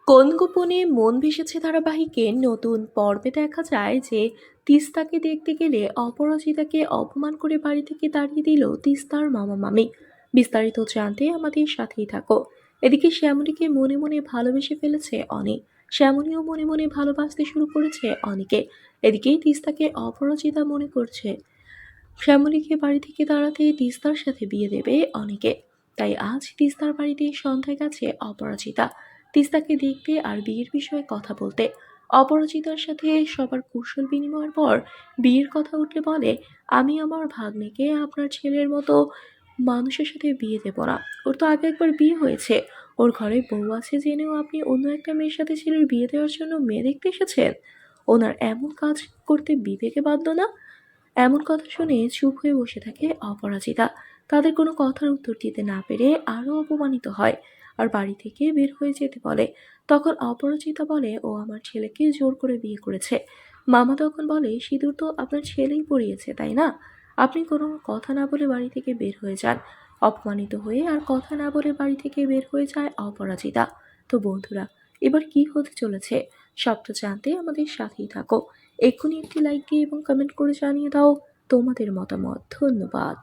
কোন গোপনে মন ভেসেছে ধারাবাহিকের নতুন পর্বে দেখা যায় যে তিস্তাকে দেখতে গেলে অপরাজিতাকে অপমান করে বাড়ি থেকে তাড়িয়ে দিল তিস্তার মামা মামি। বিস্তারিত জানতে আমাদের সাথেই থাকো। এদিকে শ্যামলীকে মনে মনে ভালোবেসে ফেলেছে অনেক, শ্যামলীও মনে মনে ভালোবাসতে শুরু করেছে অনেকে। এদিকেই তিস্তাকে অপরাজিতা মনে করছে শ্যামলীকে বাড়ি থেকে তাড়াতে তিস্তার সাথে বিয়ে দেবে অনেকে। তাই আজ তিস্তার বাড়িতে সন্ধ্যায় গেছে অপরাজিতা, তিস্তাকে দেখতে আর বিয়ের বিষয়ে কথা বলতে। অপরাজিতার সাথে সবার কুশল বিনিময়ের পর বিয়ের কথা উঠলে বলে, আমি আমার ভাগ্নেকে আপনার ছেলের মতো মানুষের সাথে বিয়ে দেব না। ওর তো আগে একবার বিয়ে হয়েছে, ওর ঘরে বউ আছে জেনেও আপনি অন্য একটা মেয়ের সাথে ছেলের বিয়ে দেওয়ার জন্য মেয়ে দেখতে এসেছেন। ওনার এমন কাজ করতে বিবেকে বাধ্য না? এমন কথা শুনে চুপ হয়ে বসে থাকে অপরাজিতা। তাদের কোনো কথার উত্তর দিতে না পেরে আরো অপমানিত হয় আর বাড়ি থেকে বের হয়ে যেতে বলে। তখন অপরাজিতা বলে, ও আমার ছেলেকে জোর করে বিয়ে করেছে। মামা তখন বলে, সিঁদুর তো আপনার ছেলেই পরিয়েছে তাই না? আপনি কোনো কথা না বলে বাড়ি থেকে বের হয়ে যান। অপমানিত হয়ে আর কথা না বলে বাড়ি থেকে বের হয়ে যায় অপরাজিতা। তো বন্ধুরা, এবার কি হতে চলেছে সবটা জানতে আমাদের সাথেই থাকো। এক্ষুনি একটি লাইক দিয়ে এবং কমেন্ট করে জানিয়ে দাও তোমাদের মতামত। ধন্যবাদ।